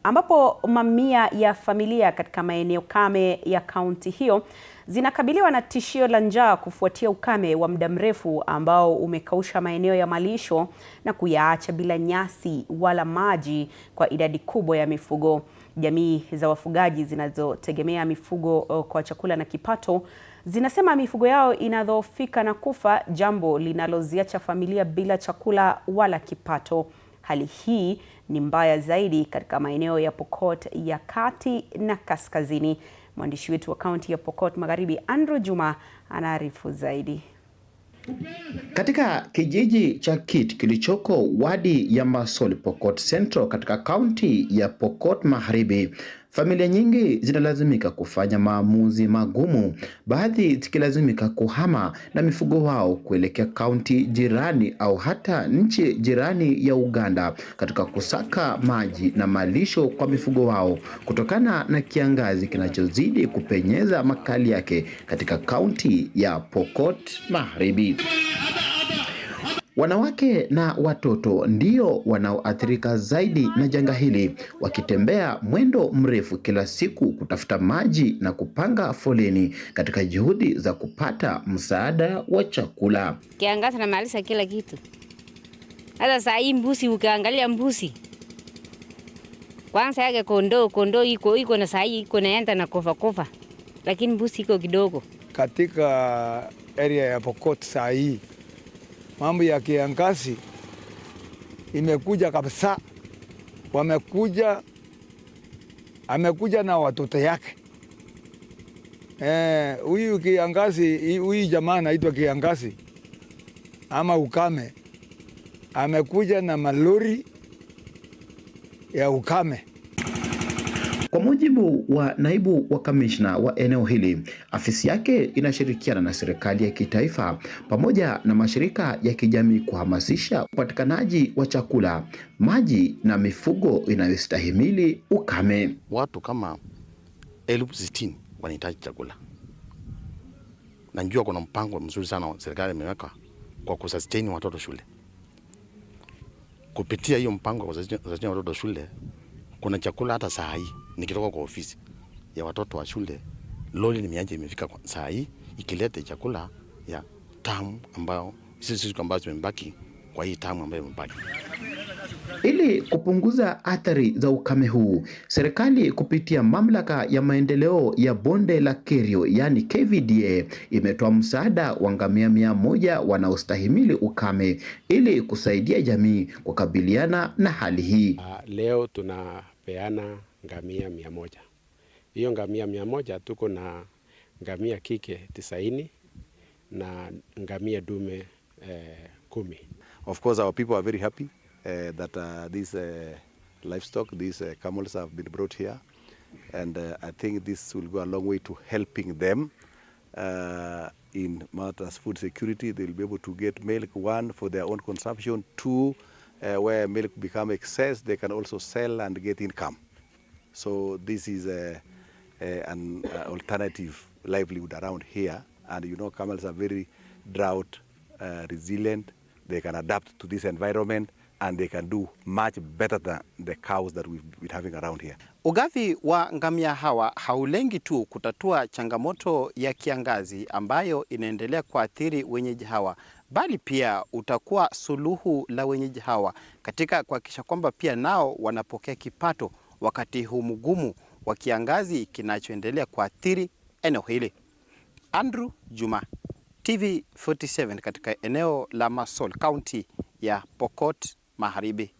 ambapo mamia ya familia katika maeneo kame ya kaunti hiyo zinakabiliwa na tishio la njaa kufuatia ukame wa muda mrefu ambao umekausha maeneo ya malisho na kuyaacha bila nyasi wala maji kwa idadi kubwa ya mifugo. Jamii za wafugaji zinazotegemea mifugo kwa chakula na kipato zinasema mifugo yao inadhoofika na kufa, jambo linaloziacha familia bila chakula wala kipato. Hali hii ni mbaya zaidi katika maeneo ya Pokot ya kati na kaskazini. Mwandishi wetu wa kaunti ya Pokot Magharibi, Andrew Juma, anaarifu zaidi. Katika kijiji cha Kit kilichoko wadi ya Masol, Pokot Central katika kaunti ya Pokot Magharibi, familia nyingi zinalazimika kufanya maamuzi magumu, baadhi zikilazimika kuhama na mifugo wao kuelekea kaunti jirani au hata nchi jirani ya Uganda katika kusaka maji na malisho kwa mifugo wao kutokana na kiangazi kinachozidi kupenyeza makali yake katika kaunti ya Pokot Magharibi. Wanawake na watoto ndio wanaoathirika zaidi na janga hili, wakitembea mwendo mrefu kila siku kutafuta maji na kupanga foleni katika juhudi za kupata msaada wa chakula. Kiangazi na maliza kila kitu. Hata saa hii mbuzi, ukiangalia mbuzi kwanza yake kondoo iko na saa hii iko naenda na kofa, lakini mbuzi iko kidogo katika area ya Pokot. Saa hii mambo ya kiangazi imekuja kabisa. Amekuja na watoto yake. Huyu kiangazi, huyu jamaa anaitwa kiangazi ama ukame, amekuja na malori ya ukame. Kwa mujibu wa naibu wa kamishna wa eneo hili, afisi yake inashirikiana na serikali ya kitaifa pamoja na mashirika ya kijamii kuhamasisha upatikanaji wa chakula, maji na mifugo inayostahimili ukame. Watu kama 60,000 wanahitaji chakula. Najua kuna mpango mzuri sana serikali imeweka kwa kusustain watoto shule. Kupitia hiyo mpango wa kusustain watoto shule, kuna chakula hata saa hii nikitoka kwa ofisi ya watoto wa shule, lori nimeaje imefika saa hii ikileta chakula ya tamu ambao sisi ambazo zimebaki kwa hii tamu ambayo imebaki. Ili kupunguza athari za ukame huu, serikali kupitia mamlaka ya maendeleo ya bonde la Kerio yani KVDA imetoa msaada wa ngamia 100 wanaostahimili ukame ili kusaidia jamii kukabiliana na hali hii. Leo tunapeana ngamia 100. Hiyo ngamia 100 tuko na ngamia kike 90 na ngamia dume 10. Of course our people are very happy that these livestock, these camels have been brought here, and I think this will go a long way to helping them in matters food security. They will be able to get milk, one for their own consumption, two where milk become excess they can also sell and get income. So this is an alternative livelihood around here, and you know camels are very drought resilient. They can adapt to this environment and they can do much better than the cows that we've been having around here. Ugavi wa ngamia hawa haulengi tu kutatua changamoto ya kiangazi ambayo inaendelea kuathiri wenyeji hawa, bali pia utakuwa suluhu la wenyeji hawa katika kuhakikisha kwamba pia nao wanapokea kipato wakati huu mgumu wa kiangazi kinachoendelea kuathiri eneo hili. Andrew Juma, TV47 katika eneo la Masol, kaunti ya Pokot Magharibi.